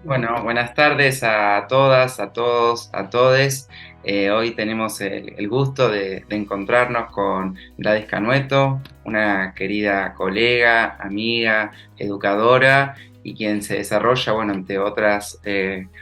Bueno, buenas tardes a todas, a todos, a todes. Hoy tenemos el gusto de encontrarnos con Gladys Canueto, una querida colega, amiga, educadora y quien se desarrolla, bueno, entre otras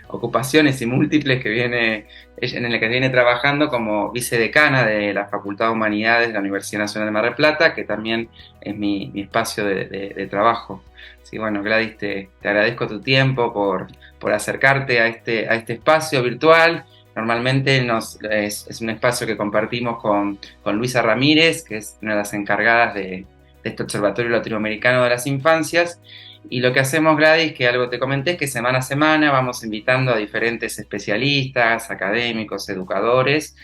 ocupaciones y múltiples en la que viene trabajando como vicedecana de la Facultad de Humanidades de la Universidad Nacional de Mar del Plata, que también es mi espacio de trabajo. Sí, bueno, Gladys, te agradezco tu tiempo por acercarte a este espacio virtual. Normalmente es un espacio que compartimos con Luisa Ramírez, que es una de las encargadas de este Observatorio Latinoamericano de las Infancias. Y lo que hacemos, Gladys, que algo te comenté, es que semana a semana vamos invitando a diferentes especialistas, académicos, educadores,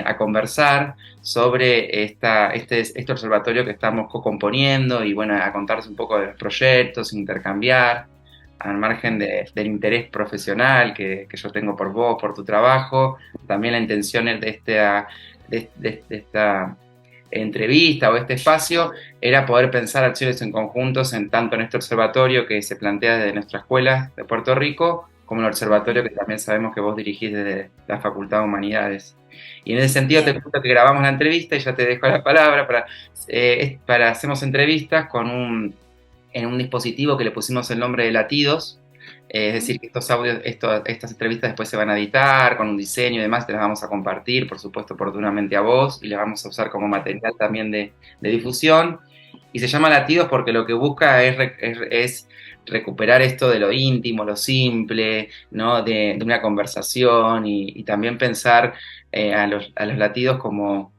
a conversar sobre este observatorio que estamos co-componiendo y bueno, a contarles un poco de los proyectos, intercambiar, al margen del interés profesional que yo tengo por vos, por tu trabajo, también la intención de esta entrevista o este espacio era poder pensar acciones en conjuntos en tanto en este observatorio que se plantea desde nuestra escuela de Puerto Rico, como en el observatorio que también sabemos que vos dirigís desde la Facultad de Humanidades. Y en ese sentido te Bien, cuento que grabamos la entrevista y ya te dejo la palabra hacemos entrevistas en un dispositivo que le pusimos el nombre de Latidos. Es decir, que estos audios, estas entrevistas después se van a editar con un diseño y demás, te las vamos a compartir, por supuesto, oportunamente a vos y las vamos a usar como material también de difusión. Y se llama Latidos porque lo que busca es recuperar esto de lo íntimo, lo simple, ¿no? De una conversación y también pensar a los latidos como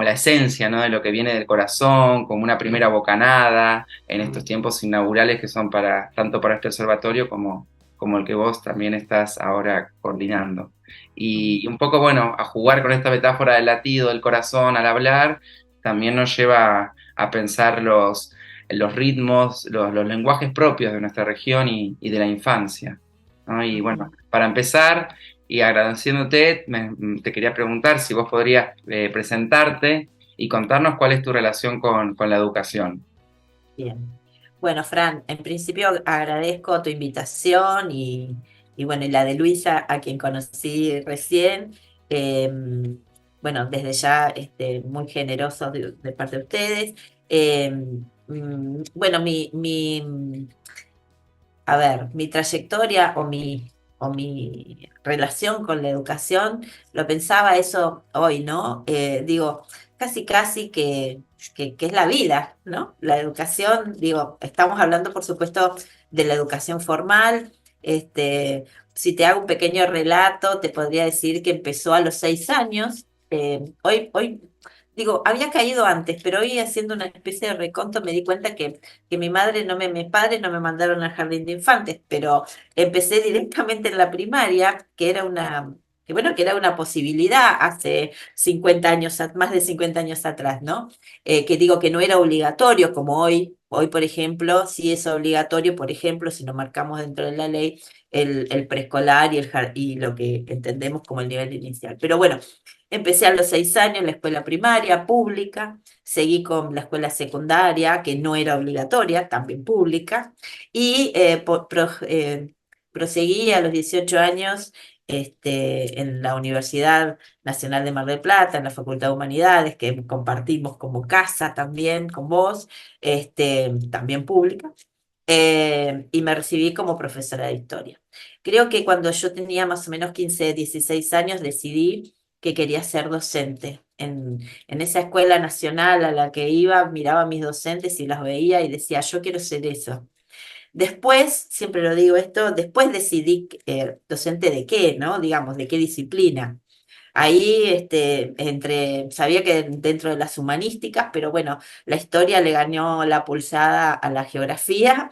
la esencia, ¿no? De lo que viene del corazón, como una primera bocanada en estos tiempos inaugurales que son tanto para este observatorio como el que vos también estás ahora coordinando. Y un poco, bueno, a jugar con esta metáfora del latido del corazón al hablar, también nos lleva a pensar los ritmos, los lenguajes propios de nuestra región y de la infancia, ¿no? Y bueno, para empezar, y agradeciéndote, te quería preguntar si vos podrías presentarte y contarnos cuál es tu relación con la educación. bien. Bueno, Fran, en principio agradezco tu invitación y bueno, y la de Luisa, a quien conocí recién. Eh, bueno, desde ya muy generosos de parte de ustedes. Eh, bueno, a ver, mi trayectoria o mi relación con la educación, lo pensaba eso hoy, ¿no? Digo, casi casi que es la vida, ¿no? La educación, digo, estamos hablando, por supuesto, de la educación formal. Si te hago un pequeño relato, te podría decir que empezó a los 6 años. Hoy, digo, había caído antes, pero hoy haciendo una especie de reconto me di cuenta que mi madre mis padres no me mandaron al jardín de infantes, pero empecé directamente en la primaria, que era una posibilidad hace 50 años, más de 50 años atrás, ¿no? Que digo que no era obligatorio como hoy. Hoy, por ejemplo, sí es obligatorio, por ejemplo, si lo marcamos dentro de la ley, el preescolar y lo que entendemos como el nivel inicial. Pero bueno, empecé a los 6 años la escuela primaria pública. Seguí con la escuela secundaria, que no era obligatoria, también pública, y proseguí a los 18 años en la Universidad Nacional de Mar del Plata, en la Facultad de Humanidades, que compartimos como casa también con vos, también pública. Y me recibí como profesora de historia. Creo que cuando yo tenía más o menos 15 16 años decidí que quería ser docente. En esa escuela nacional a la que iba, miraba a mis docentes y las veía y decía, yo quiero ser eso. Después, siempre lo digo esto, después decidí docente de qué, ¿no? Digamos, de qué disciplina. Ahí, sabía que dentro de las humanísticas, pero bueno, la historia le ganó la pulsada a la geografía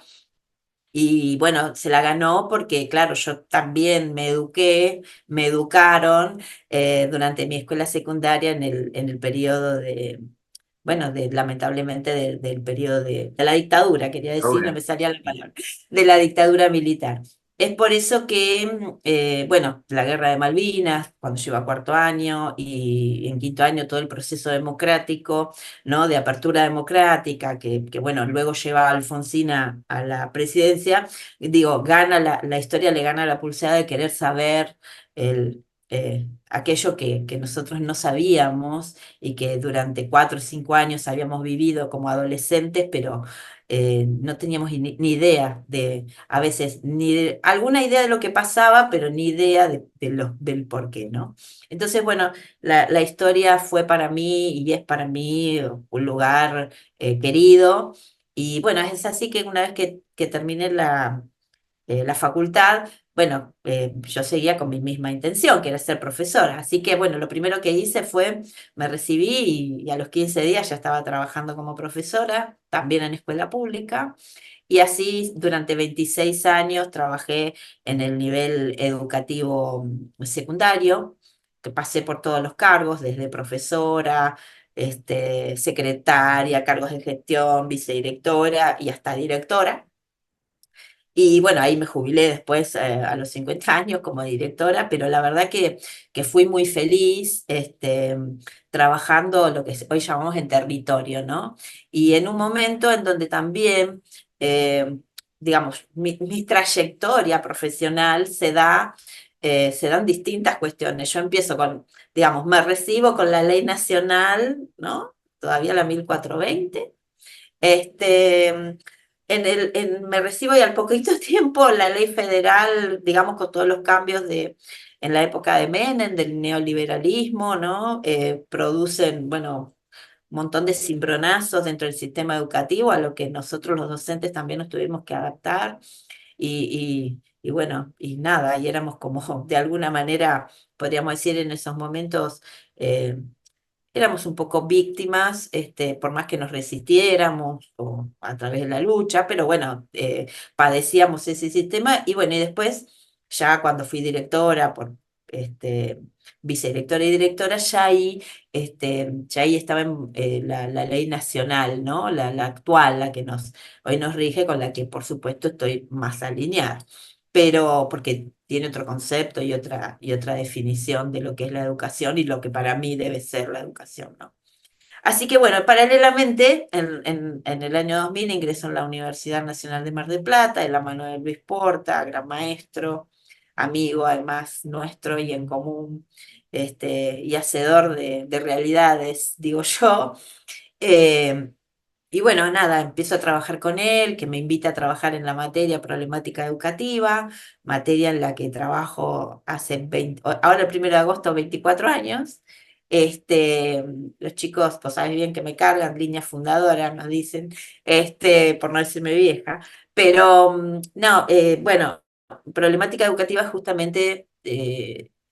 y bueno, se la ganó porque, claro, yo también me educaron durante mi escuela secundaria en el periodo bueno, lamentablemente del periodo de la dictadura, quería decir, no Ahora. me salía la palabra, de la dictadura militar. Es por eso que, bueno, la guerra de Malvinas, cuando yo iba a cuarto año y en quinto año todo el proceso democrático, ¿no? De apertura democrática, que bueno, luego lleva a Alfonsín a la presidencia, digo, gana la historia le gana la pulsada de querer saber aquello que nosotros no sabíamos y que durante 4 o 5 años habíamos vivido como adolescentes, pero no teníamos ni idea de a veces alguna idea de lo que pasaba, pero ni idea del por qué, ¿no? Entonces, bueno, la historia fue para mí y es para mí un lugar querido. Y bueno, es así que una vez que terminé la facultad, bueno, yo seguía con mi misma intención, que era ser profesora. Así que, bueno, lo primero que hice fue, me recibí y a los 15 días ya estaba trabajando como profesora, también en escuela pública. Y así durante 26 años trabajé en el nivel educativo secundario, que pasé por todos los cargos, desde profesora, secretaria, cargos de gestión, vicedirectora y hasta directora. Y bueno, ahí me jubilé después a los 50 años como directora, pero la verdad que fui muy feliz trabajando lo que hoy llamamos en territorio, ¿no? Y en un momento en donde también, eh, digamos, mi trayectoria profesional se dan distintas cuestiones. Yo empiezo con, digamos, me recibo con la ley nacional, ¿no? Todavía la 1420. Este, me recibo y al poquito tiempo la ley federal, digamos, con todos los cambios en la época de Menem, del neoliberalismo, ¿no? Producen, bueno, un montón de cimbronazos dentro del sistema educativo a lo que nosotros los docentes también nos tuvimos que adaptar y bueno, y nada, y éramos como, de alguna manera, podríamos decir en esos momentos, eh, éramos un poco víctimas, por más que nos resistiéramos o a través de la lucha, pero bueno, padecíamos ese sistema y bueno, y después, ya cuando fui directora, vicedirectora y directora, ya ahí estaba la ley nacional, ¿no? La actual, la que hoy nos rige, con la que por supuesto estoy más alineada, pero porque tiene otro concepto y otra definición de lo que es la educación y lo que para mí debe ser la educación, ¿no? Así que bueno, paralelamente, en el año 2000 ingresó en la Universidad Nacional de Mar del Plata, de la mano de Luis Porta, gran maestro, amigo además nuestro y en común, y hacedor de realidades, digo yo. Eh, y bueno, nada, empiezo a trabajar con él, que me invita a trabajar en la materia problemática educativa, materia en la que trabajo hace 20, ahora el 1 de agosto, 24 años. Los chicos, pues saben bien que me cargan, línea fundadora, nos dicen, por no decirme vieja. Pero no, bueno, problemática educativa justamente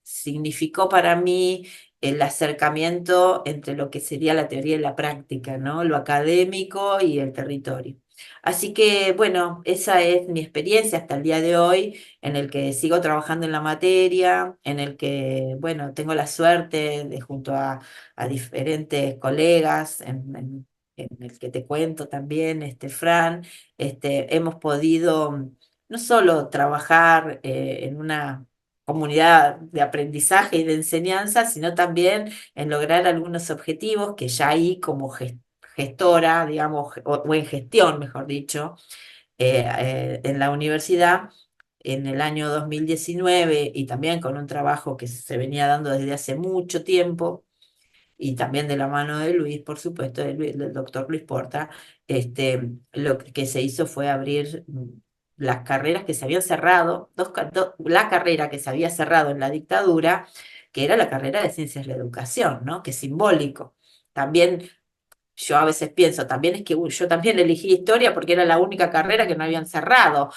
significó para mí el acercamiento entre lo que sería la teoría y la práctica, ¿no? Lo académico y el territorio. Así que, bueno, esa es mi experiencia hasta el día de hoy, en el que sigo trabajando en la materia, en el que, bueno, tengo la suerte de junto a diferentes colegas, en el que te cuento también, Fran, hemos podido no solo trabajar en una comunidad de aprendizaje y de enseñanza, sino también en lograr algunos objetivos que ya ahí como gestora, digamos, o en gestión, mejor dicho, en la universidad, en el año 2019 y también con un trabajo que se venía dando desde hace mucho tiempo y también de la mano de Luis, por supuesto, del doctor Luis Porta, lo que se hizo fue abrir las carreras que se habían cerrado, la carrera que se había cerrado en la dictadura, que era la carrera de Ciencias de la Educación, ¿no? Que es simbólico. También yo a veces pienso, también es que yo también elegí historia porque era la única carrera que no habían cerrado,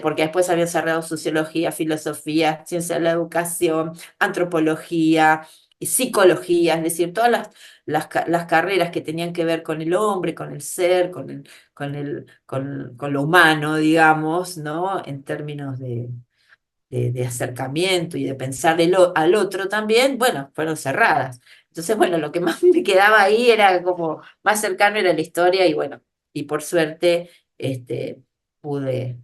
porque después habían cerrado sociología, filosofía, ciencia de la educación, antropología, y psicología, es decir, todas las carreras que tenían que ver con el hombre, con el ser, con lo humano, digamos, ¿no? En términos de acercamiento y de pensar al otro también, bueno, fueron cerradas. Entonces, bueno, lo que más me quedaba ahí era como más cercano era la historia y bueno, y por suerte pude.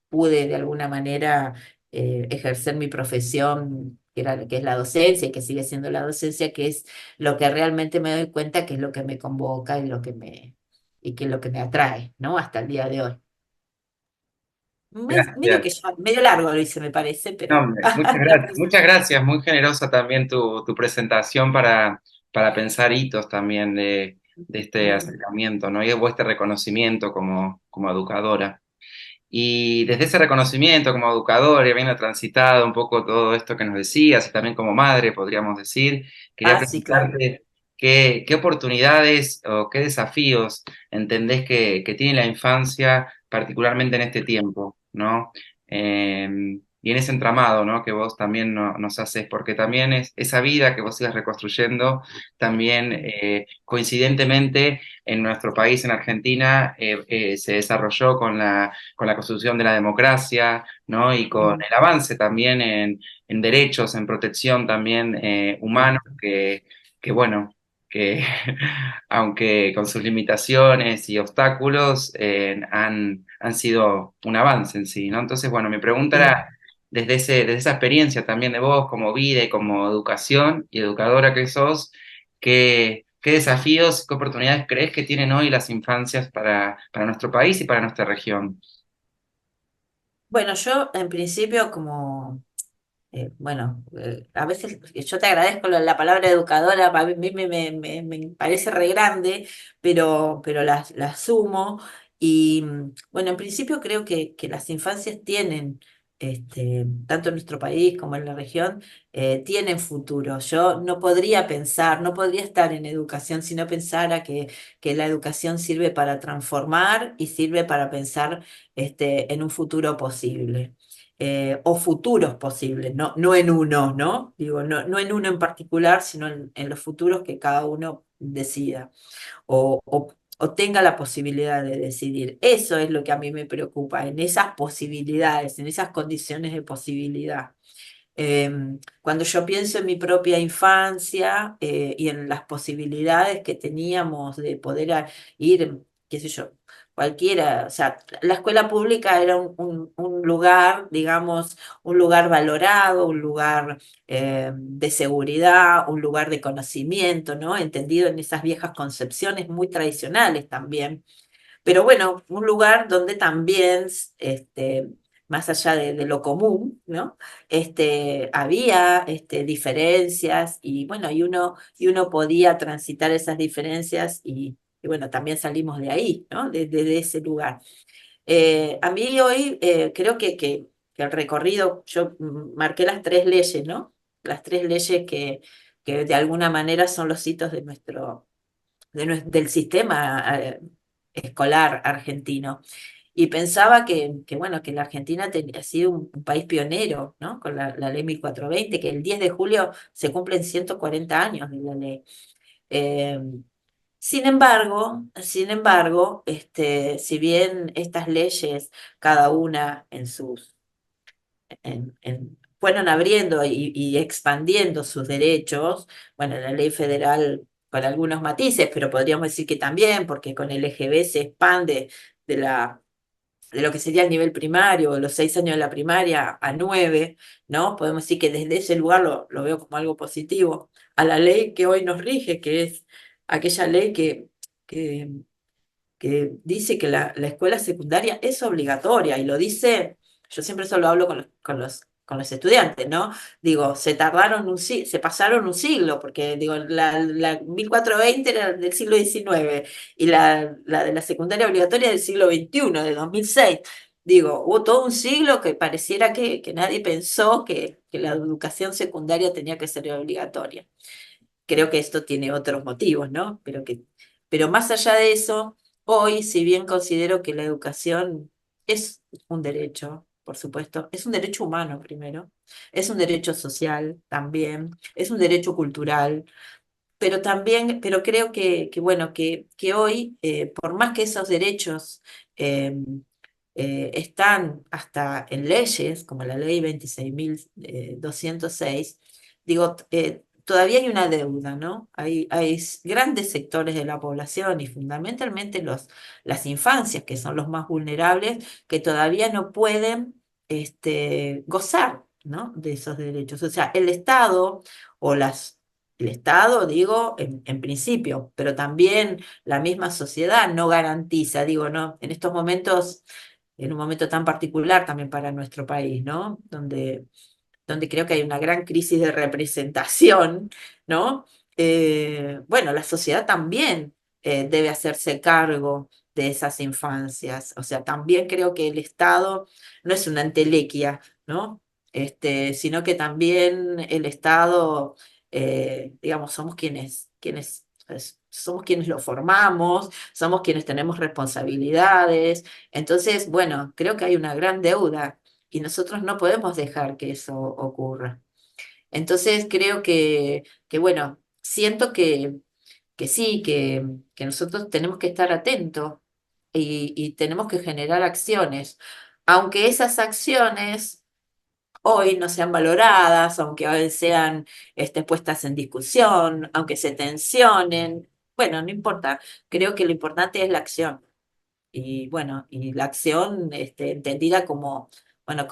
pude de alguna manera ejercer mi profesión, que es la docencia y que sigue siendo la docencia, que es lo que realmente me doy cuenta que es lo que me convoca y que es lo que me atrae, ¿no? Hasta el día de hoy. Medio Gracias. que ya, medio largo lo hice, me parece, No, pero hombre, muchas gracias, muy generosa también tu presentación para pensar hitos también de este Mm, acercamiento, ¿no? Y de vuestro reconocimiento como educadora. Y desde ese reconocimiento como educadora, y habiendo transitado un poco todo esto que nos decías, y también como madre, podríamos decir, quería ah, sí, claro. preguntarte qué oportunidades o qué desafíos entendés que tiene la infancia, particularmente en este tiempo, ¿no? Y en ese entramado, ¿no? Que vos también nos haces, porque también es esa vida que vos ibas reconstruyendo, también coincidentemente en nuestro país, en Argentina, se desarrolló con la construcción de la democracia, ¿no? Y con Mm, el avance también en derechos, en protección también humanos, que bueno, que aunque con sus limitaciones y obstáculos, han sido un avance en sí, ¿no? Entonces, bueno, mi pregunta sí. era, desde esa experiencia también de vos como vida y como educación y educadora que sos, ¿qué desafíos, qué oportunidades crees que tienen hoy las infancias para nuestro país y para nuestra región? Bueno, yo en principio como bueno, a veces yo te agradezco la palabra educadora, a mí me parece re grande, pero la asumo. Y bueno, en principio creo que las infancias tienen, tanto en nuestro país como en la región, tienen futuro. Yo no podría pensar, no podría estar en educación si no pensara que la educación sirve para transformar y sirve para pensar en un futuro posible o futuros posibles, no en uno, ¿no? Digo, no en uno en particular, sino en los futuros que cada uno decida o tenga la posibilidad de decidir. Eso es lo que a mí me preocupa, en esas posibilidades, en esas condiciones de posibilidad. Cuando yo pienso en mi propia infancia y en las posibilidades que teníamos de poder ir, qué sé yo, cualquiera, o sea, la escuela pública era un lugar, digamos, un lugar valorado, un lugar de seguridad, un lugar de conocimiento, ¿no? Entendido en esas viejas concepciones muy tradicionales también, pero bueno, un lugar donde también, más allá de lo común, ¿no? Había diferencias y bueno, y uno podía transitar esas diferencias y bueno, también salimos de ahí, ¿no? De ese lugar. A mí hoy creo que el recorrido, yo marqué las tres leyes, ¿no? Las tres leyes que de alguna manera son los hitos del sistema escolar argentino. Y pensaba bueno, que la Argentina ha sido un país pionero, ¿no? Con la ley 1420 que el 10 de julio se cumplen 140 años de la ley. Eh, sin embargo, si bien estas leyes, cada una fueron abriendo y expandiendo sus derechos, bueno, la ley federal con algunos matices, pero podríamos decir que también, porque con el LGB se expande de de lo que sería el nivel primario, los 6 años de la primaria a 9, ¿no? Podemos decir que desde ese lugar lo veo como algo positivo, a la ley que hoy nos rige, que es aquella ley que que dice que la escuela secundaria es obligatoria y lo dice, yo siempre eso lo hablo con los estudiantes, ¿no? Digo, se pasaron un siglo, porque digo, la 1420 era del siglo XIX y la de la secundaria obligatoria del siglo XXI, de 2006. Digo, hubo todo un siglo que pareciera que nadie pensó que la educación secundaria tenía que ser obligatoria. Creo que esto tiene otros motivos, ¿no? Pero más allá de eso, hoy, si bien considero que la educación es un derecho, por supuesto, es un derecho humano primero, es un derecho social también, es un derecho cultural, pero también, pero creo bueno, que hoy, por más que esos derechos eh, están hasta en leyes, como la ley 26.206, digo, todavía hay una deuda, ¿no? Hay grandes sectores de la población y fundamentalmente las infancias, que son los más vulnerables, que todavía no pueden gozar, ¿no? De esos derechos. O sea, el Estado o el Estado, digo, en principio, pero también la misma sociedad no garantiza, digo, ¿no? En estos momentos, en un momento tan particular también para nuestro país, ¿no? Donde creo que hay una gran crisis de representación, ¿no? Bueno, la sociedad también debe hacerse cargo de esas infancias. O sea, también creo que el Estado no es una entelequia, ¿no? Sino que también el Estado, digamos, somos quienes lo formamos, somos quienes tenemos responsabilidades. Entonces, bueno, creo que hay una gran deuda y nosotros no podemos dejar que eso ocurra. Entonces creo que bueno, siento que sí, que nosotros tenemos que estar atentos y tenemos que generar acciones, aunque esas acciones hoy no sean valoradas, aunque hoy sean puestas en discusión, aunque se tensionen, bueno, no importa, creo que lo importante es la acción. Y bueno, y la acción entendida como, bueno,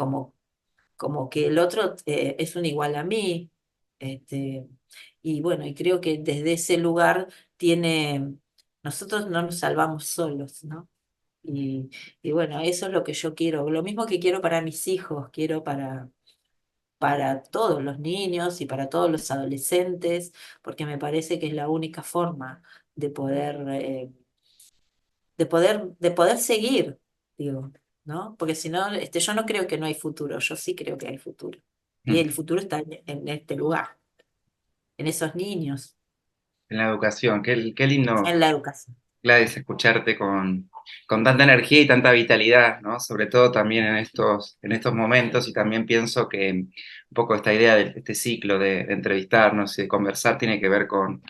como que el otro es un igual a mí. Este, y bueno, y creo que desde ese lugar nosotros no nos salvamos solos, ¿no? Y, y bueno, eso es lo que yo quiero, lo mismo que quiero para mis hijos, quiero para todos los niños y para todos los adolescentes, porque me parece que es la única forma de poder seguir, digo, ¿no? Porque si no, yo no creo que no hay futuro, yo sí creo que hay futuro. Y Mm. el futuro está en este lugar, en esos niños, En la educación, qué lindo, en la educación. Gladys, escucharte con tanta energía y tanta vitalidad, ¿no? Sobre todo también en estos momentos, y también pienso que un poco esta idea de este ciclo de entrevistarnos y de conversar tiene que ver con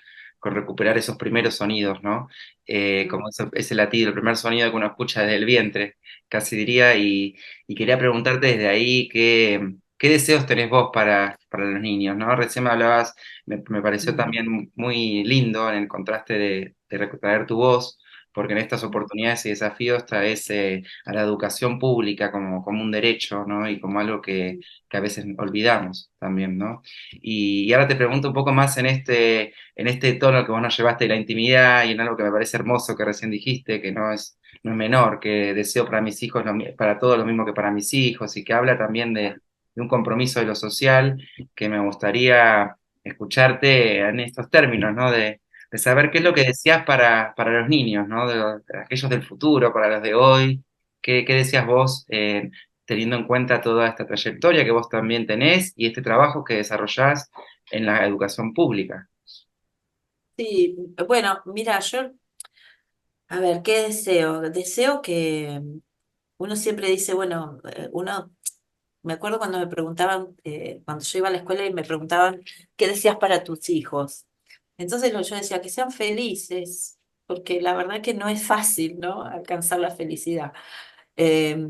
recuperar esos primeros sonidos, ¿no? Mm. Como ese latido, el primer sonido que uno escucha desde el vientre, casi diría, y quería preguntarte desde ahí qué deseos tenés vos para los niños, ¿no? Recién me hablabas, me pareció Mm. también muy lindo en el contraste de recuperar tu voz, porque en estas Mm. oportunidades y desafíos traes a la educación pública como un derecho, ¿no? Y como algo que a veces olvidamos también, ¿no? Y ahora te pregunto un poco más en este tono que vos nos llevaste de la intimidad y en algo que me parece hermoso que recién dijiste, que no es menor, que deseo para mis hijos, para todos lo mismo que para mis hijos, y que habla también de un compromiso de lo social, que me gustaría escucharte en estos términos, ¿no? De saber qué es lo que decías para los niños, ¿no? De aquellos del futuro, para los de hoy. Qué decías vos, teniendo en cuenta toda esta trayectoria que vos también tenés y este trabajo que desarrollás en la educación pública? Sí, bueno, mira, a ver, ¿qué deseo? Deseo que uno siempre dice, bueno, me acuerdo cuando me preguntaban, cuando yo iba a la escuela y me preguntaban, ¿qué deseas para tus hijos? Entonces yo decía, que sean felices, porque la verdad que no es fácil, ¿no? Alcanzar la felicidad. Eh,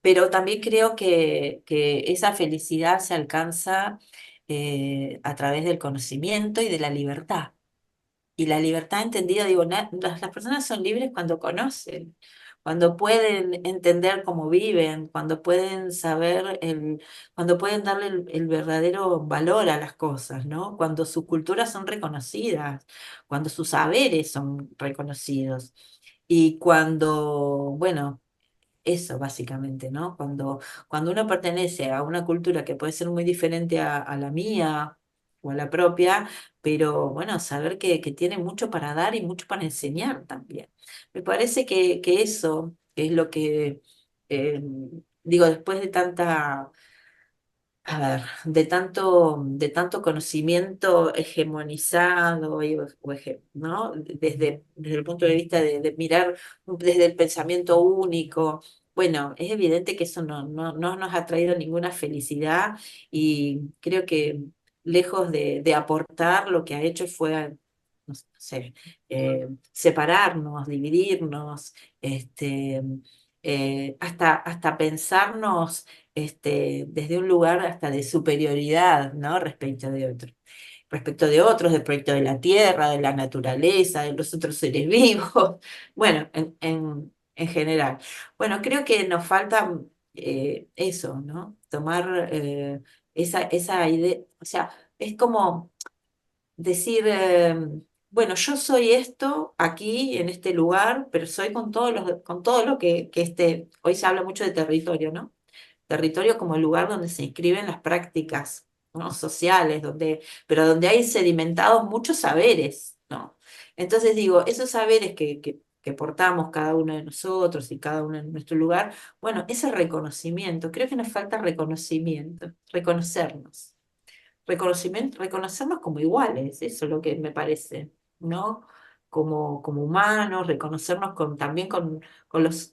pero también creo que esa felicidad se alcanza a través del conocimiento y de la libertad. Y la libertad entendida, digo, las personas son libres cuando conocen, cuando pueden entender cómo viven, cuando pueden cuando pueden darle el verdadero valor a las cosas, ¿no? Cuando sus culturas son reconocidas, cuando sus saberes son reconocidos. Y cuando, bueno, eso básicamente, ¿no? Cuando uno pertenece a una cultura que puede ser muy diferente a la mía o a la propia, pero bueno, saber que tiene mucho para dar y mucho para enseñar también. Me parece que eso es lo que, eh, digo, después de tanta a ver, de tanto conocimiento hegemonizado, ¿no? Desde el punto de vista de mirar desde el pensamiento único. Bueno, es evidente que eso no nos ha traído ninguna felicidad y creo que lejos de aportar, lo que ha hecho fue, no sé, separarnos, dividirnos, hasta pensarnos desde un lugar hasta de superioridad, ¿no? Respecto de otro. respecto de otros, del proyecto de la tierra, de la naturaleza, de los otros seres vivos, bueno, en general. Bueno, creo que nos falta eso, ¿no? Tomar esa idea, o sea, es como decir, bueno, yo soy esto aquí, en este lugar, pero soy con todo lo que hoy se habla mucho de territorio, ¿no? Territorio como el lugar donde se inscriben las prácticas, ¿no? Sociales, pero donde hay sedimentados muchos saberes, ¿no? Entonces digo, esos saberes que portamos cada uno de nosotros y cada uno en nuestro lugar, bueno, ese reconocimiento, creo que nos falta reconocimiento, reconocernos. Reconocimiento, reconocernos como iguales, eso es lo que me parece, ¿no? Como humanos, reconocernos también con los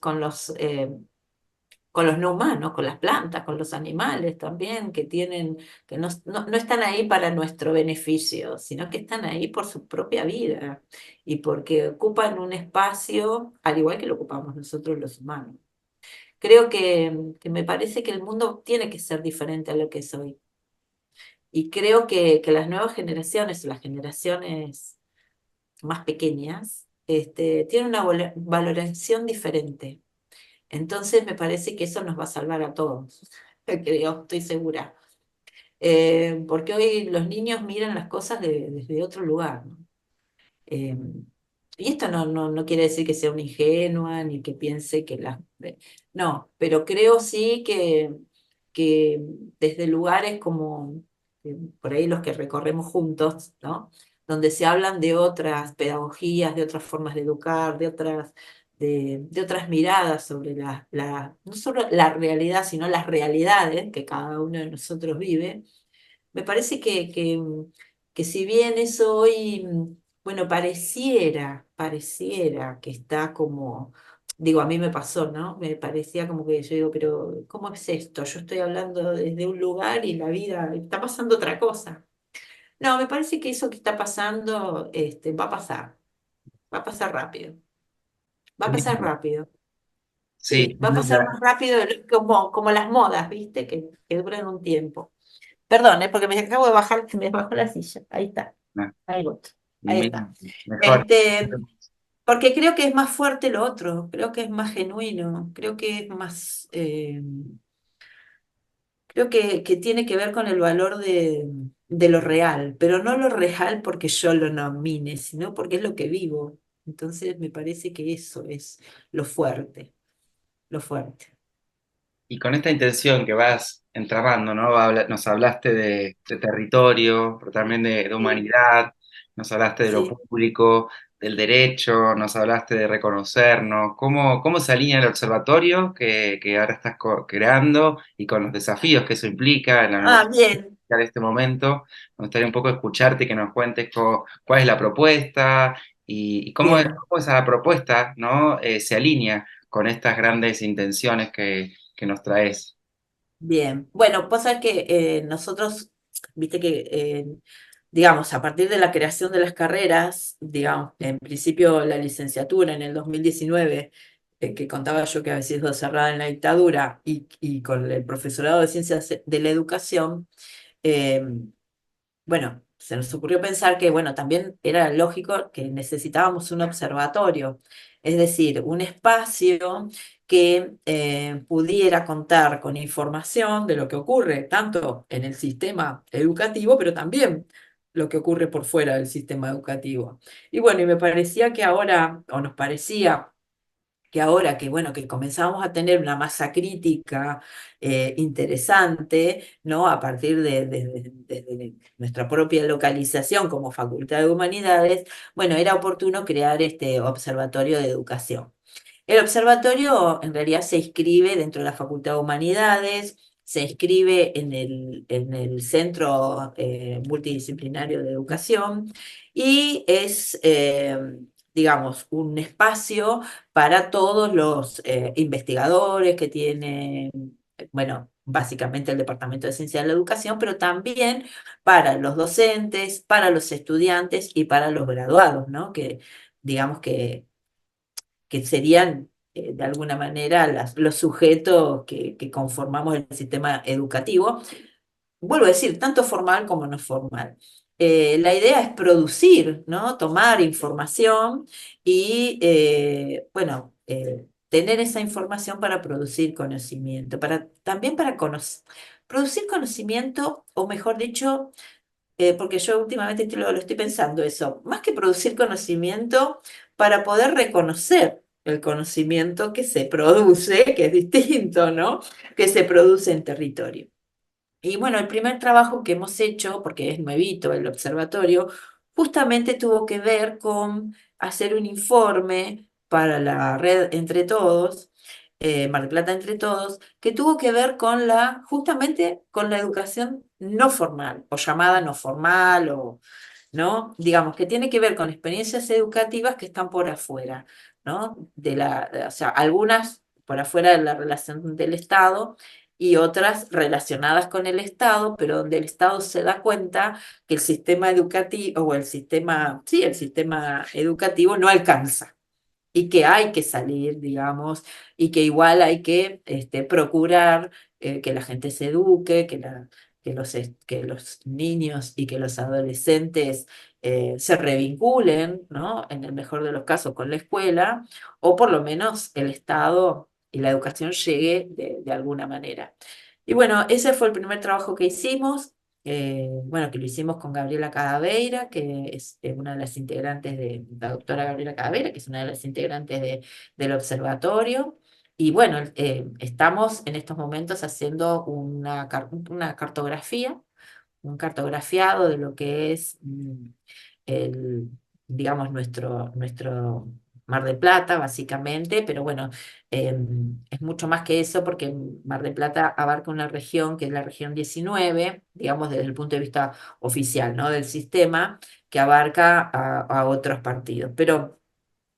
no humanos, con las plantas, con los animales también, que no están ahí para nuestro beneficio, sino que están ahí por su propia vida y porque ocupan un espacio al igual que lo ocupamos nosotros los humanos. Creo que me parece que el mundo tiene que ser diferente a lo que es hoy. Y creo que las nuevas generaciones, las generaciones más pequeñas, tienen una valoración diferente. Entonces me parece que eso nos va a salvar a todos, creo, estoy segura. Porque hoy los niños miran las cosas desde otro lugar, ¿no? Eh, y esto no quiere decir que sea una ingenua ni que piense que las... No, pero creo sí que desde lugares como por ahí los que recorremos juntos, ¿no? Donde se hablan de otras pedagogías, de otras formas de educar, de otras miradas sobre no solo la realidad, sino las realidades que cada uno de nosotros vive. Me parece que si bien eso hoy, bueno, pareciera que está como, digo, a mí me pasó, ¿no? Me parecía como que yo digo, pero ¿cómo es esto? Yo estoy hablando desde un lugar y la vida está pasando otra cosa. No, me parece que eso que está pasando, va a pasar rápido, va Qué a pasar lindo. rápido. Sí, Sí, va sin a pasar duda. más rápido como las modas, ¿viste? Que duran un tiempo. Perdón, porque me acabo de bajar, me bajó la silla. Ahí está. No, Ahí voy. Ahí mira, está. mejor. Este, porque creo que es más fuerte lo otro, creo que es más genuino, creo que es más, creo que tiene que ver con el valor de lo real, pero no lo real porque yo lo nomine, sino porque es lo que vivo. Entonces me parece que eso es lo fuerte, lo fuerte. Y con esta intención que vas entramando, ¿no? Nos hablaste de territorio, pero también de Sí, humanidad, nos hablaste de lo sí, público, del derecho, nos hablaste de reconocernos. ¿Cómo se alinea el observatorio que ahora estás creando y con los desafíos que eso implica en la ah, universidad bien, en este momento? Me gustaría un poco escucharte y que nos cuentes cuál es la propuesta y bien. cómo esa propuesta, ¿no? Se alinea con estas grandes intenciones que nos traes. Bien, bueno, pues sabés que nosotros, viste que, digamos, a partir de la creación de las carreras, digamos, en principio la licenciatura en el 2019, que contaba yo que había sido cerrada en la dictadura, y con el profesorado de ciencias de la educación, eh, bueno, se nos ocurrió pensar que, bueno, también era lógico que necesitábamos un observatorio, es decir, un espacio que pudiera contar con información de lo que ocurre tanto en el sistema educativo, pero también lo que ocurre por fuera del sistema educativo. Y bueno, y me parecía que ahora, o nos parecía que ahora que, bueno, que comenzamos a tener una masa crítica interesante, ¿no? A partir de nuestra propia localización como Facultad de Humanidades, bueno, era oportuno crear este observatorio de educación. El observatorio en realidad se inscribe dentro de la Facultad de Humanidades, se inscribe en el Centro Multidisciplinario de Educación y es, digamos, un espacio para todos los investigadores que tienen, bueno, básicamente el Departamento de Ciencia de la Educación, pero también para los docentes, para los estudiantes y para los graduados, ¿no? Que digamos que serían de alguna manera los sujetos que conformamos el sistema educativo. Vuelvo a decir, tanto formal como no formal. la idea es producir, ¿no? Tomar información y, bueno, tener esa información para producir conocimiento, también para producir conocimiento, o mejor dicho, porque yo últimamente lo estoy pensando eso, más que producir conocimiento, para poder reconocer el conocimiento que se produce, que es distinto, ¿no? Que se produce en territorio. Y bueno, el primer trabajo que hemos hecho, porque es nuevito el observatorio, justamente tuvo que ver con hacer un informe para la red Entre Todos, Mar del Plata Entre Todos, que tuvo que ver con justamente con la educación no formal, o llamada no formal, o, ¿no? Digamos, que tiene que ver con experiencias educativas que están por afuera, ¿no? O sea, algunas por afuera de la relación del Estado y otras relacionadas con el Estado, pero donde el Estado se da cuenta que el sistema educativo, o sí, el sistema educativo no alcanza y que hay que salir, digamos, y que igual hay que procurar que la gente se eduque, que los niños y que los adolescentes se revinculen, ¿no? En el mejor de los casos con la escuela, o por lo menos el Estado y la educación llegue de alguna manera. Y bueno, ese fue el primer trabajo que hicimos. Bueno, que lo hicimos con Gabriela Cadaveira, que es una de las integrantes la doctora Gabriela Cadaveira, que es una de las integrantes del observatorio. Y bueno, estamos en estos momentos haciendo una cartografía, un cartografiado de lo que es el, digamos, nuestro Mar del Plata, básicamente, pero bueno, es mucho más que eso porque Mar del Plata abarca una región que es la región 19, digamos, desde el punto de vista oficial, ¿no? Del sistema, que abarca a otros partidos. Pero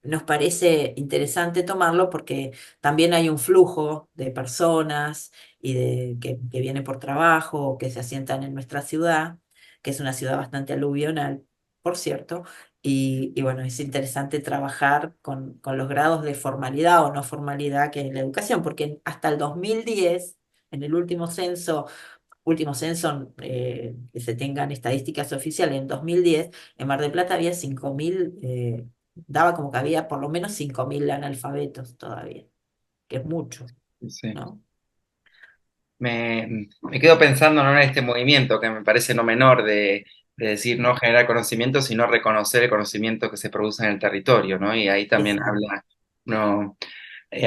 nos parece interesante tomarlo porque también hay un flujo de personas que vienen por trabajo o que se asientan en nuestra ciudad, que es una ciudad bastante aluvional, por cierto, y bueno, es interesante trabajar con los grados de formalidad o no formalidad que hay en la educación, porque hasta el 2010, en el último censo, que se tengan estadísticas oficiales, en 2010 en Mar del Plata había 5.000, daba como que había por lo menos 5.000 analfabetos todavía, que es mucho, Sí. ¿no? Me quedo pensando, ¿no? En este movimiento que me parece no menor de decir no generar conocimiento, sino reconocer el conocimiento que se produce en el territorio, ¿no? Y ahí también Exacto. habla, no,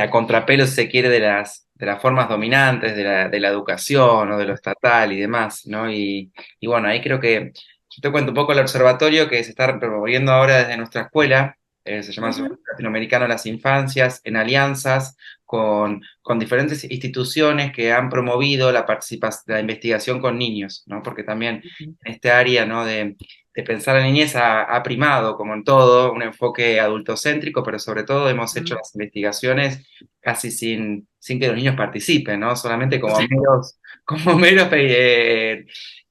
a contrapelo, si se quiere, de las formas dominantes de la educación o de lo estatal y demás, ¿no? Y bueno, ahí creo que, yo te cuento un poco el observatorio que se está promoviendo ahora desde nuestra escuela, se llama Ujú, Observatorio Latinoamericano de las Infancias, en alianzas con diferentes instituciones que han promovido la participación, la investigación con niños, ¿no? Porque también ujú, en este área, ¿no? de pensar la niñez ha primado, como en todo, un enfoque adultocéntrico, pero sobre todo hemos hecho ujú. las investigaciones casi sin que los niños participen, ¿no? Solamente Sí. como meros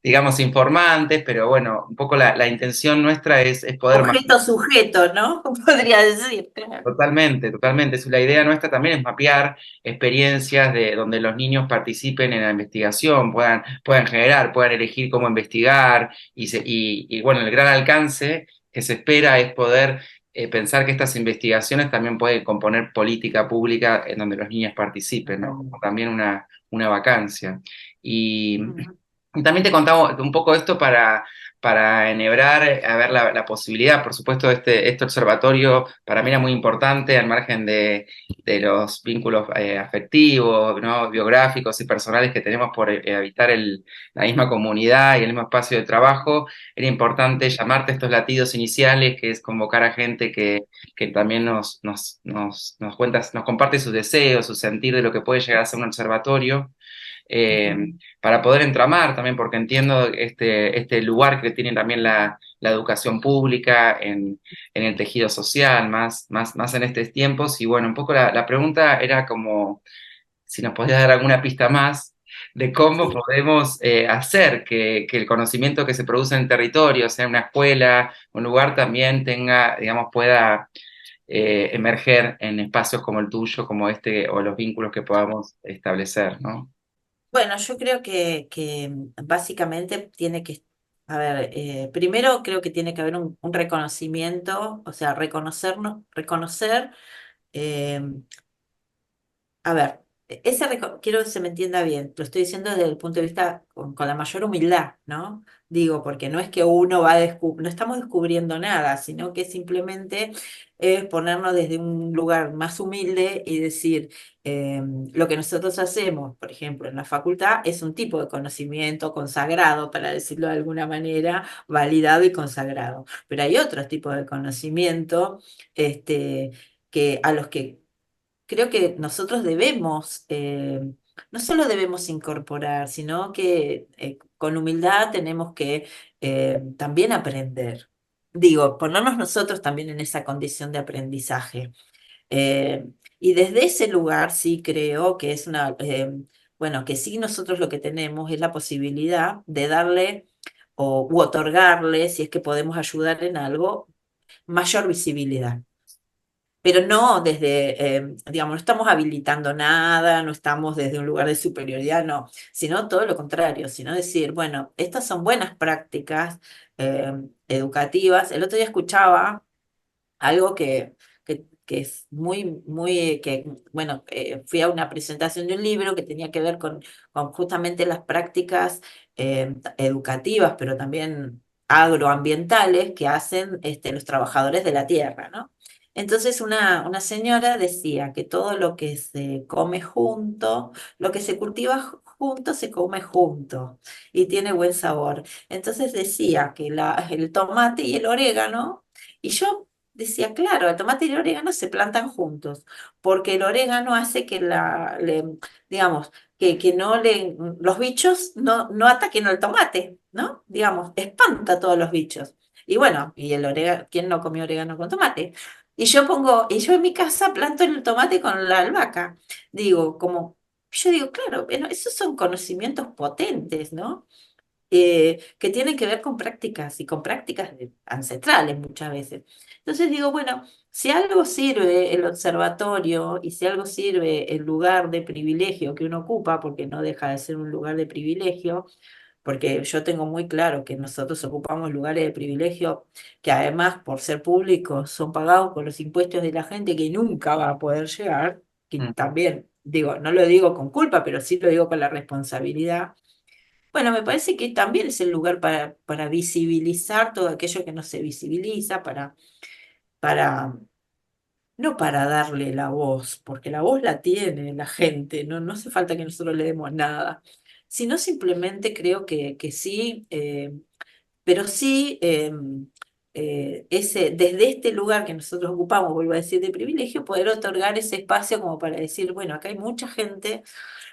digamos, informantes, pero bueno, un poco la intención nuestra es poder Objeto sujeto, ¿no? Podría decir, claro. totalmente, totalmente. La idea nuestra también es mapear experiencias de donde los niños participen en la investigación, puedan generar, puedan elegir cómo investigar y bueno, el gran alcance que se espera es poder pensar que estas investigaciones también pueden componer política pública en donde los niños participen, ¿no? Como Totalmente. también una vacancia. Y Ujú, también te contaba un poco esto para enhebrar, a ver la posibilidad, por supuesto, este observatorio para mí era muy importante al margen de los vínculos afectivos, ¿no? Biográficos y personales que tenemos por habitar la misma comunidad y el mismo espacio de trabajo. Era importante llamarte estos latidos iniciales, que es convocar a gente que también nos cuenta, nos comparte sus deseos, su sentir de lo que puede llegar a ser un observatorio ujú. para poder entramar también, porque entiendo este lugar que tiene también la educación pública en el tejido social, más en estos tiempos. Y bueno, un poco la pregunta era como si nos podías dar alguna pista más de cómo Sí. podemos hacer que el conocimiento que se produce en el territorio, sea una escuela, un lugar, también tenga, digamos, pueda emerger en espacios como el tuyo, como este, o los vínculos que podamos establecer, ¿no? Bueno, yo creo que básicamente A ver, primero creo que tiene que haber un reconocimiento, o sea, reconocernos, reconocer. eh, A ver, quiero que se me entienda bien, lo estoy diciendo desde el punto de vista con la mayor humildad, ¿no? Digo, porque no es que uno va a no estamos descubriendo nada, sino que simplemente es ponernos desde un lugar más humilde y decir, lo que nosotros hacemos, por ejemplo, en la facultad, es un tipo de conocimiento consagrado, para decirlo de alguna manera, validado y consagrado. Pero hay otros tipos de conocimiento, que a los que creo que nosotros debemos, no solo debemos incorporar, sino que con humildad tenemos que también aprender. Digo, ponernos nosotros también en esa condición de aprendizaje. Eh, y desde ese lugar sí creo que es bueno, que sí nosotros lo que tenemos es la posibilidad de darle u otorgarle, si es que podemos ayudar en algo, mayor visibilidad. Pero no desde, digamos, no estamos habilitando nada, no estamos desde un lugar de superioridad, no, sino todo lo contrario, sino decir, bueno, estas son buenas prácticas educativas. El otro día escuchaba algo que es bueno, fui a una presentación de un libro que tenía que ver con justamente las prácticas educativas, pero también agroambientales que hacen los trabajadores de la tierra, ¿no? Entonces una señora decía que todo lo que se come junto, lo que se cultiva junto, se come junto y tiene buen sabor. Entonces decía que el tomate y el orégano, y yo decía, claro, el tomate y el orégano se plantan juntos, porque el orégano hace que digamos, que no los bichos no ataquen al tomate, ¿no? Digamos, espanta a todos los bichos. Y bueno, y el orégano, ¿quién no comió orégano con tomate? Y yo en mi casa planto el tomate con la albahaca. Digo, yo digo, claro, bueno, esos son conocimientos potentes, ¿no? Que tienen que ver con prácticas y con prácticas ancestrales muchas veces. Entonces digo, bueno, si algo sirve el observatorio y si algo sirve el lugar de privilegio que uno ocupa, porque no deja de ser un lugar de privilegio, porque yo tengo muy claro que nosotros ocupamos lugares de privilegio que además por ser públicos son pagados con los impuestos de la gente que nunca va a poder llegar, que Mm, también digo, no lo digo con culpa, pero sí lo digo con la responsabilidad. Bueno, me parece que también es el lugar para visibilizar todo aquello que no se visibiliza, para, no para darle la voz, porque la voz la tiene la gente, no hace falta que nosotros le demos nada, sino simplemente creo que sí, pero sí desde este lugar que nosotros ocupamos, vuelvo a decir, de privilegio, poder otorgar ese espacio como para decir, bueno, acá hay mucha gente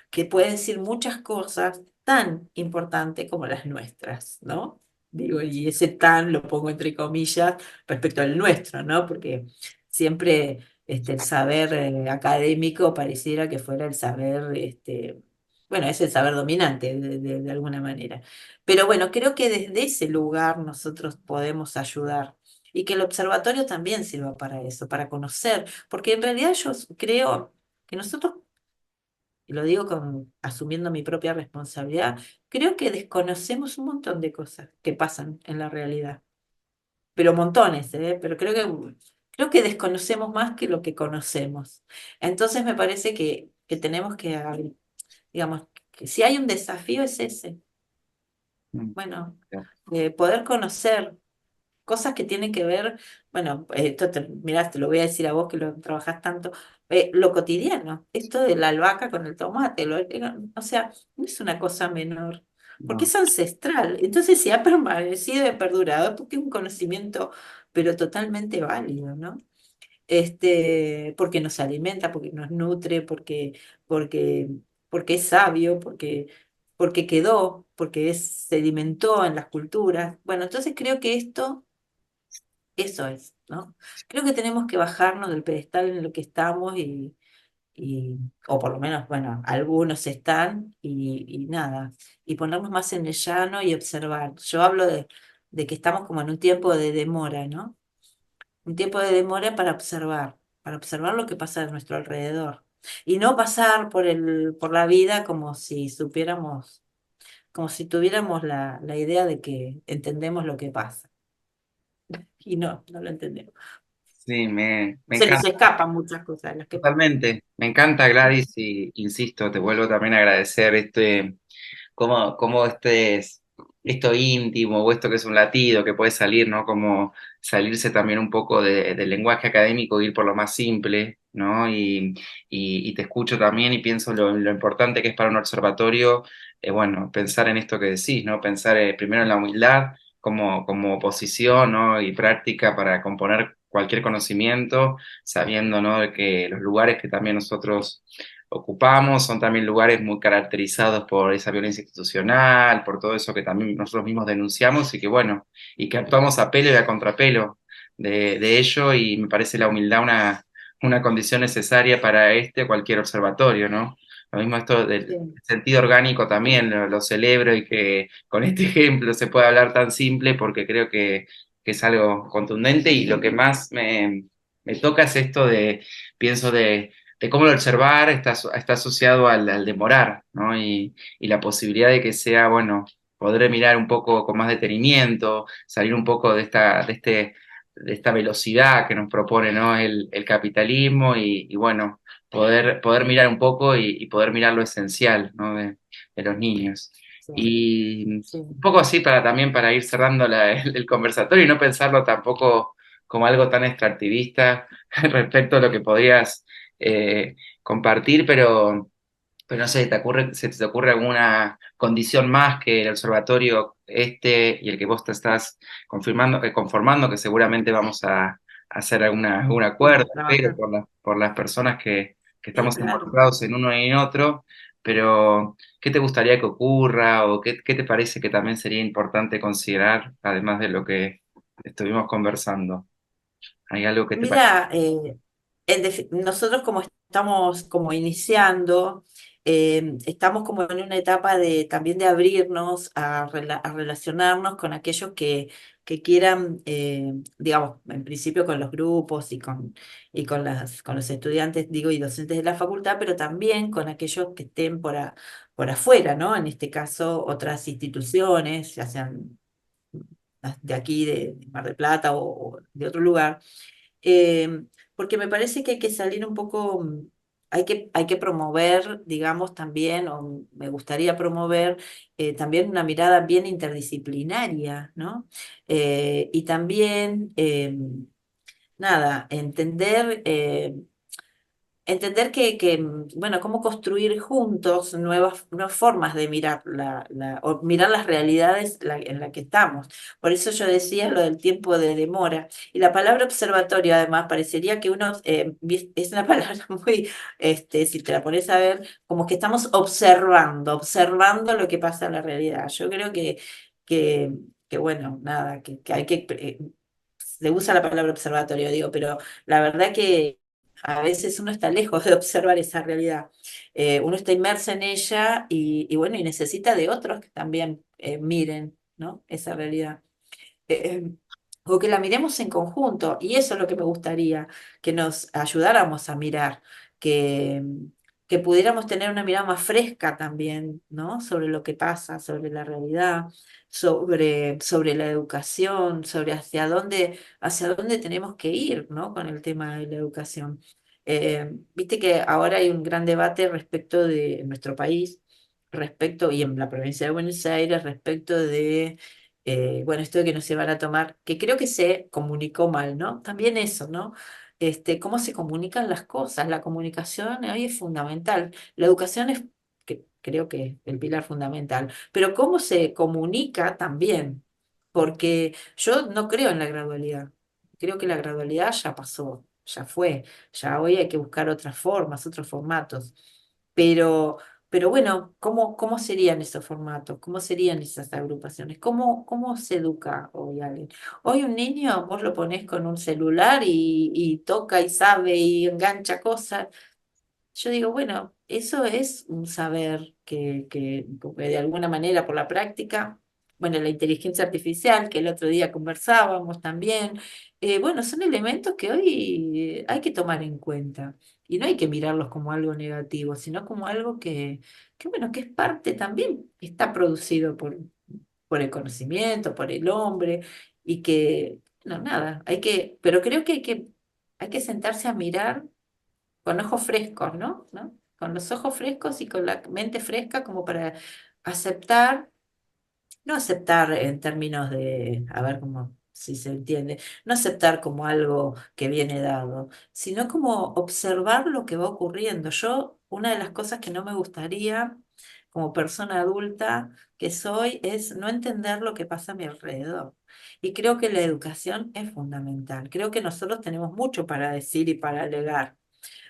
que puede decir muchas cosas tan importantes como las nuestras, ¿no? Digo, y ese tan lo pongo entre comillas respecto al nuestro, ¿no? Porque siempre el saber académico pareciera que fuera el saber, bueno, es el saber dominante de alguna manera. Pero bueno, creo que desde ese lugar nosotros podemos ayudar. Y que el observatorio también sirva para eso, para conocer, porque en realidad yo creo que nosotros, y lo digo asumiendo mi propia responsabilidad, creo que desconocemos un montón de cosas que pasan en la realidad, pero montones, ¿eh? Pero creo que desconocemos más que lo que conocemos. Entonces me parece que tenemos digamos, que si hay un desafío es ese, mm, bueno, ya, poder conocer cosas que tienen que ver, bueno, mirá, te lo voy a decir a vos que lo trabajás tanto, lo cotidiano, esto de la albahaca con el tomate, o sea, no es una cosa menor, porque no, es ancestral. Entonces, si ha permanecido y perdurado, es porque es un conocimiento, pero totalmente válido, ¿no? Porque nos alimenta, porque nos nutre, porque, porque es sabio, porque quedó, porque sedimentó en las culturas. Bueno, entonces creo que eso es, ¿no? Creo que tenemos que bajarnos del pedestal en el que estamos o por lo menos, bueno, algunos están y nada, y ponernos más en el llano y observar. Yo hablo de que estamos como en un tiempo de demora, ¿no? Un tiempo de demora para observar lo que pasa a nuestro alrededor. Y no pasar por la vida como si supiéramos. como si tuviéramos la idea de que entendemos lo que pasa. Y no, no lo entendemos. Sí, me Se nos encanta. escapan muchas cosas de las que pasan. Totalmente, me encanta Gladys y insisto, te vuelvo también a agradecer cómo esto íntimo o esto que es un latido que puede salir, ¿no? Como salirse también un poco del lenguaje académico, ir por lo más simple, ¿no? Y te escucho también y pienso lo importante que es para un observatorio, bueno, pensar en esto que decís, ¿no? Pensar primero en la humildad como posición, ¿no? Y práctica para componer cualquier conocimiento, sabiendo, ¿no? De que los lugares que también nosotros ocupamos, son también lugares muy caracterizados por esa violencia institucional, por todo eso que también nosotros mismos denunciamos y que bueno, y que actuamos a pelo y a contrapelo de ello y me parece la humildad una condición necesaria para este o cualquier observatorio, ¿no? Lo mismo esto del Sí, sentido orgánico también lo celebro y que con este ejemplo se puede hablar tan simple porque creo que es algo contundente y lo que más me toca es esto pienso de cómo el observar está asociado al demorar, ¿no? Y la posibilidad de que sea, bueno, poder mirar un poco con más detenimiento, salir un poco de esta velocidad que nos propone, ¿no? El capitalismo y bueno, poder mirar un poco y poder mirar lo esencial, ¿no? De los niños. sí, Y sí. un poco así también para ir cerrando el conversatorio y no pensarlo tampoco como algo tan extractivista respecto a lo que podrías compartir, pero no sé, se te ocurre alguna condición más que el observatorio este y el que vos te estás conformando, que seguramente vamos a hacer algún acuerdo, Sí, espero, trabajar. por las personas que Sí, estamos claro. involucrados en uno y en otro, pero ¿qué te gustaría que ocurra o qué te parece que también sería importante considerar, además de lo que estuvimos conversando? ¿Hay algo que te parece? Mira, nosotros como estamos como iniciando, estamos como en una etapa de también de abrirnos a relacionarnos con aquellos que quieran, digamos, en principio con los grupos con los estudiantes, digo, y docentes de la facultad, pero también con aquellos que estén por afuera, ¿no? En este caso, otras instituciones, ya sean las de aquí, de Mar del Plata o de otro lugar eh, porque me parece que hay que salir un poco, hay que promover, digamos, también, o me gustaría promover también una mirada bien interdisciplinaria, ¿no? Y también, nada, entender bueno, cómo construir juntos nuevas formas de mirar o mirar las realidades en las que estamos. Por eso yo decía lo del tiempo de demora. Y la palabra observatorio, además, parecería que es una palabra muy, si te la pones a ver, como que estamos observando lo que pasa en la realidad. Yo creo que, que bueno, nada, que hay se usa la palabra observatorio, digo, pero la verdad que a veces uno está lejos de observar esa realidad. Uno está inmerso en ella bueno, y necesita de otros que también miren, ¿no? Esa realidad. Eh, o que la miremos en conjunto, y eso es lo que me gustaría, que nos ayudáramos a mirar, que, que pudiéramos tener una mirada más fresca también, ¿no? Sobre lo que pasa, sobre la realidad, sobre la educación, sobre hacia dónde tenemos que ir, ¿no? Con el tema de la educación. Viste que ahora hay un gran debate respecto de en nuestro país, y en la provincia de Buenos Aires, respecto de bueno, esto de que no se van a tomar, que creo que se comunicó mal, ¿no? También eso, ¿no? Cómo se comunican las cosas. La comunicación hoy es fundamental. La educación es, creo que es el pilar fundamental, pero cómo se comunica también, porque yo no creo en la gradualidad. Creo que la gradualidad ya pasó, ya fue, ya hoy hay que buscar otras formas, otros formatos. Pero pero bueno, ¿cómo serían esos formatos? ¿Cómo serían esas agrupaciones? ¿Cómo se educa hoy alguien? Hoy un niño, vos lo ponés con un celular y toca y sabe y engancha cosas. Yo digo, bueno, eso es un saber que de alguna manera por la práctica. bueno, la inteligencia artificial, que el otro día conversábamos también. Bueno, son elementos que hoy hay que tomar en cuenta. Y no hay que mirarlos como algo negativo, sino como algo bueno, que es parte también, que está producido por el conocimiento, por el hombre, y que, no, nada, pero creo que hay que sentarse a mirar con ojos frescos, ¿no? Con los ojos frescos y con la mente fresca como para aceptar, no aceptar en términos de, a ver cómo, si se entiende, no aceptar como algo que viene dado, sino como observar lo que va ocurriendo. Yo, una de las cosas que no me gustaría como persona adulta que soy es no entender lo que pasa a mi alrededor. Y creo que la educación es fundamental. Creo que nosotros tenemos mucho para decir y para alegar,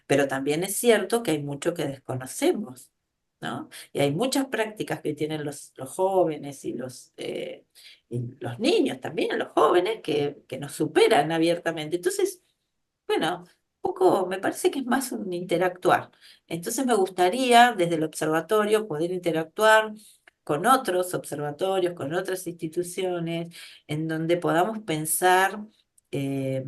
pero también es cierto que hay mucho que desconocemos, ¿no? Y hay muchas prácticas que tienen los jóvenes y los niños también, los jóvenes, que nos superan abiertamente. Entonces, bueno, un poco me parece que es más un interactuar. Entonces me gustaría desde el observatorio poder interactuar con otros observatorios, con otras instituciones, en donde podamos pensar eh,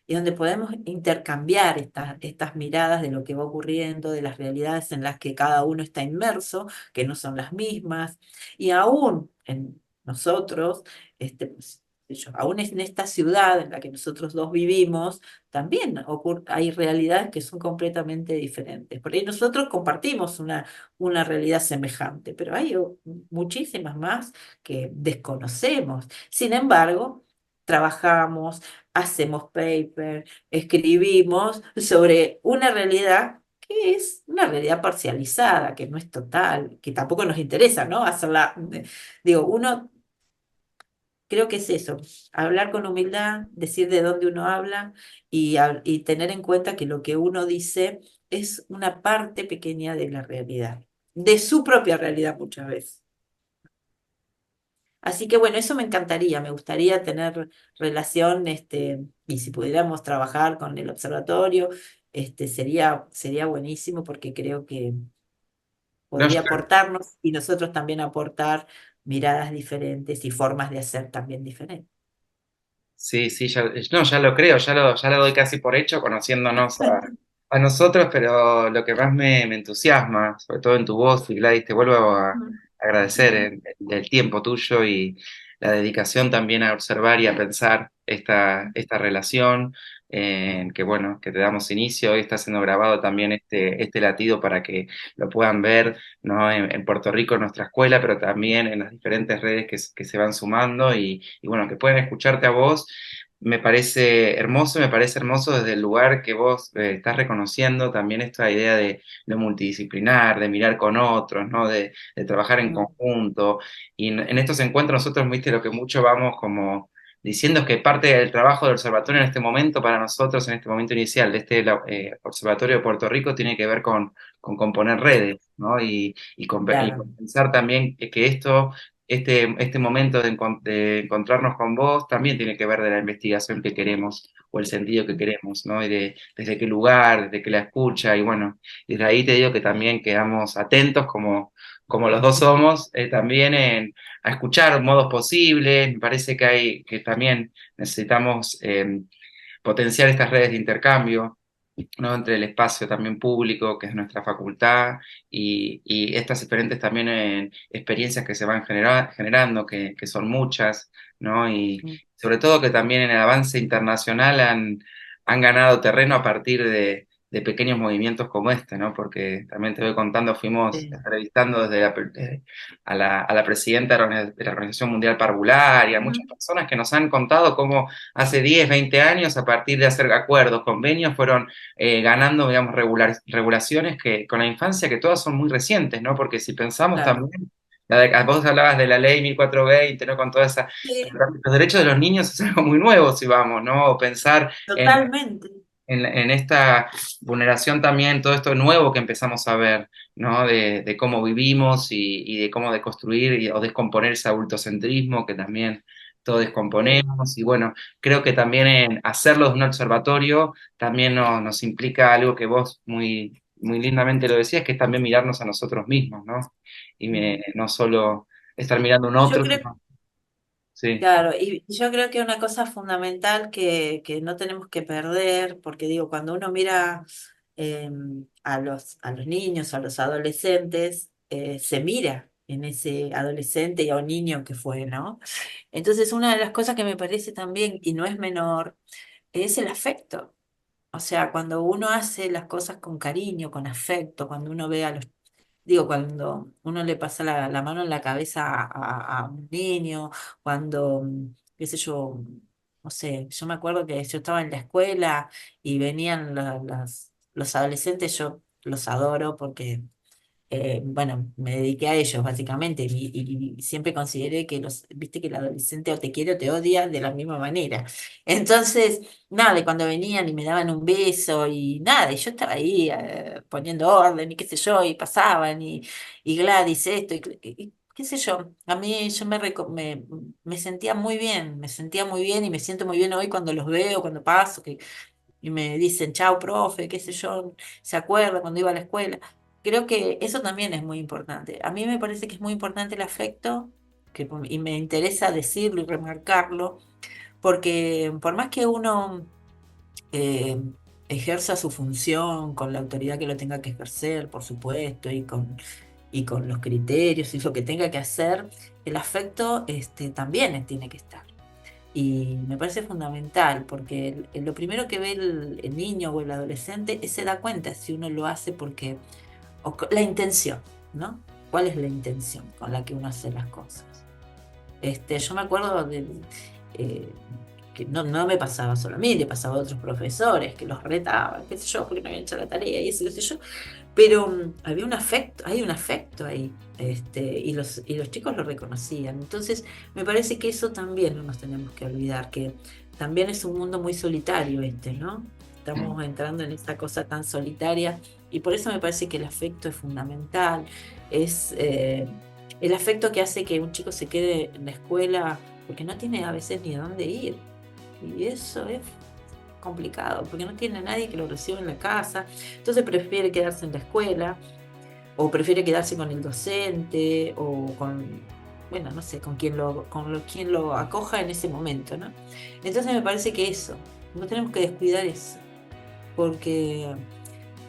y donde podemos intercambiar estas miradas de lo que va ocurriendo, de las realidades en las que cada uno está inmerso, que no son las mismas, y aún en nosotros, pues, aún en esta ciudad en la que nosotros dos vivimos, también hay realidades que son completamente diferentes. Por ahí nosotros compartimos una realidad semejante, pero hay muchísimas más que desconocemos. Sin embargo, trabajamos, hacemos paper, escribimos sobre una realidad que es una realidad parcializada, que no es total, que tampoco nos interesa, ¿no? Hacerla, digo, uno creo que es eso, hablar con humildad, decir de dónde uno habla y tener en cuenta que lo que uno dice es una parte pequeña de la realidad, de su propia realidad muchas veces. Así que bueno, eso me encantaría, me gustaría tener relación, y si pudiéramos trabajar con el observatorio, sería buenísimo porque creo que No, podría aportarnos y nosotros también aportar miradas diferentes y formas de hacer también diferentes. sí, sí, ya, no, ya lo creo, ya lo doy casi por hecho conociéndonos a nosotros, pero lo que más me entusiasma, sobre todo en tu voz, y Gladys, te vuelvo a Mm, agradecer el tiempo tuyo y la dedicación también a observar y a pensar esta relación, que bueno, que te damos inicio. Hoy está siendo grabado también este latido para que lo puedan ver, ¿no? En Puerto Rico, en nuestra escuela, pero también en las diferentes redes que se van sumando y bueno, que pueden escucharte a vos. Me parece hermoso desde el lugar que vos estás reconociendo también esta idea de multidisciplinar, de mirar con otros, ¿no? De trabajar en mm, conjunto. Y en estos encuentros nosotros, viste, lo que mucho vamos como diciendo es que parte del trabajo del observatorio en este momento, para nosotros, en este momento inicial de observatorio de Puerto Rico, tiene que ver con componer redes, ¿no? Y claro. con pensar también que este momento de encontrarnos con vos también tiene que ver de la investigación que queremos o el sentido que queremos, ¿no? Y desde qué lugar, desde qué la escucha, y bueno, desde ahí te digo que también quedamos atentos como los dos somos, también a escuchar modos posibles. Me parece que también necesitamos potenciar estas redes de intercambio, ¿no? Entre el espacio también público, que es nuestra facultad, y estas diferentes también experiencias que se van generando, que son muchas, ¿no? Y Mm, sobre todo que también en el avance internacional han ganado terreno a partir de pequeños movimientos como este, ¿no? Porque también te voy contando, fuimos sí, entrevistando a la presidenta de la Organización Mundial Parvular y a muchas ujú, personas que nos han contado cómo hace 10 20 años, a partir de hacer acuerdos, convenios, fueron ganando, digamos, regulaciones que con la infancia, que todas son muy recientes, ¿no? Porque si pensamos claro. también, vos hablabas de la ley 1420, ¿no? Con toda esa... Sí, Los derechos de los niños es algo muy nuevo, si vamos, ¿no? O pensar totalmente. en esta vulneración también, todo esto nuevo que empezamos a ver, ¿no? De cómo vivimos y de cómo deconstruir o descomponer ese adultocentrismo que también todo Sí, descomponemos. Y bueno, creo que también en hacerlo de un observatorio también nos implica algo que vos muy, muy lindamente lo decías, que es también mirarnos a nosotros mismos, ¿no? Y mm. no solo estar mirando a un Yo otro, creo. sino... sí, Claro, y yo creo que una cosa fundamental que no tenemos que perder, porque digo, cuando uno mira a los niños, a los adolescentes, se mira en ese adolescente y a un niño que fue, ¿no? Entonces, una de las cosas que me parece también, y no es menor, es el afecto. O sea, cuando uno hace las cosas con cariño, con afecto, cuando uno ve a los, digo, cuando uno le pasa la mano en la cabeza a un niño, cuando, qué sé yo, no sé, yo me acuerdo que yo estaba en la escuela y venían los adolescentes, yo los adoro porque bueno, me dediqué a ellos básicamente y siempre consideré que viste que el adolescente o te quiere o te odia de la misma manera. Entonces, nada, y cuando venían y me daban un beso y nada, y yo estaba ahí poniendo orden y qué sé yo, y pasaban y Gladys esto y qué sé yo, a mí yo me sentía muy bien, me sentía muy bien y me siento muy bien hoy cuando los veo, cuando paso, y me dicen, chao, profe, qué sé yo, se acuerda cuando iba a la escuela. Creo que eso también es muy importante. A mí me parece que es muy importante el afecto, y me interesa decirlo y remarcarlo, porque por más que uno eh, ejerza su función con la autoridad que lo tenga que ejercer, por supuesto, y con los criterios y lo que tenga que hacer, el afecto también tiene que estar. Y me parece fundamental porque lo primero que ve el niño o el adolescente es se da cuenta si uno lo hace porque, la intención, ¿no? ¿Cuál es la intención con la que uno hace las cosas? Yo me acuerdo eh, que no me pasaba solo a mí, le pasaba a otros profesores que los retaban, qué sé yo, porque no habían hecho la tarea y eso, qué sé yo. Pero había un afecto, hay un afecto ahí, y los chicos lo reconocían. Entonces, me parece que eso también no nos tenemos que olvidar, que también es un mundo muy solitario ¿no? Estamos entrando en esta cosa tan solitaria y por eso me parece que el afecto es fundamental. Es el afecto que hace que un chico se quede en la escuela porque no tiene a veces ni a dónde ir. Y eso es complicado, porque no tiene nadie que lo reciba en la casa, entonces prefiere quedarse en la escuela, o prefiere quedarse con el docente, o con, bueno, no sé, quien lo acoja en ese momento, ¿no? Entonces me parece que eso, no tenemos que descuidar eso, porque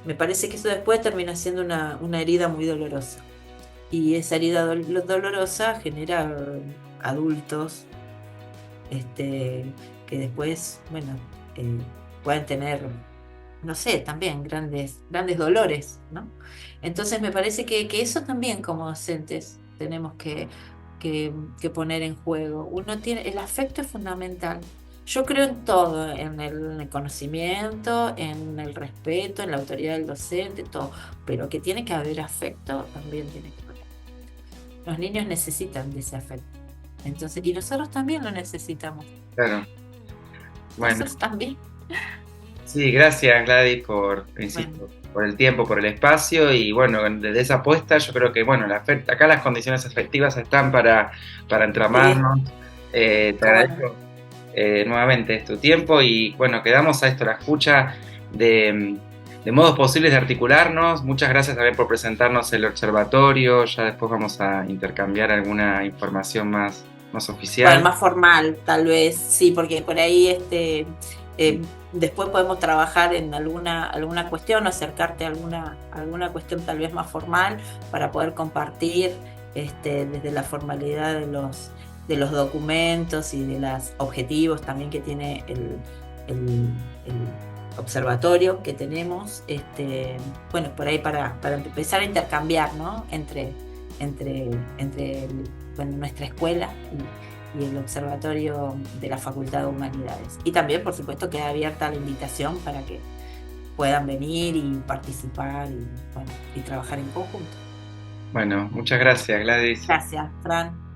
me parece que eso después termina siendo una herida muy dolorosa. Y esa herida dolorosa genera adultos que después, bueno, pueden tener, no sé, también grandes, grandes dolores, ¿no? Entonces me parece que eso también como docentes tenemos que poner en juego. El afecto es fundamental. Yo creo en todo, en el conocimiento, en el respeto, en la autoridad del docente, todo, pero que tiene que haber afecto, también tiene que haber. Los niños necesitan de ese afecto. Entonces, y nosotros también lo necesitamos. claro. Bueno, Nosotros también. sí, gracias Gladys Bueno, insisto, por el tiempo, por el espacio y bueno, desde esa apuesta yo creo que bueno, acá las condiciones afectivas están para sí, entramarnos. Te cómo no. agradezco nuevamente tu tiempo y bueno, quedamos a esto, la escucha de, de modos posibles de articularnos. Muchas gracias también por presentarnos el observatorio, ya después vamos a intercambiar alguna información más Bueno, oficial. más formal, tal vez, sí, porque por ahí después podemos trabajar en alguna cuestión, acercarte a alguna cuestión tal vez más formal para poder compartir desde la formalidad de los documentos y de los objetivos también que tiene el observatorio que tenemos, bueno, por ahí para empezar a intercambiar, ¿no? Entre bueno, nuestra escuela y el Observatorio de la Facultad de Humanidades. Y también, por supuesto, queda abierta la invitación para que puedan venir y participar y, bueno, y trabajar en conjunto. Bueno, muchas gracias Gladys. Gracias, Fran.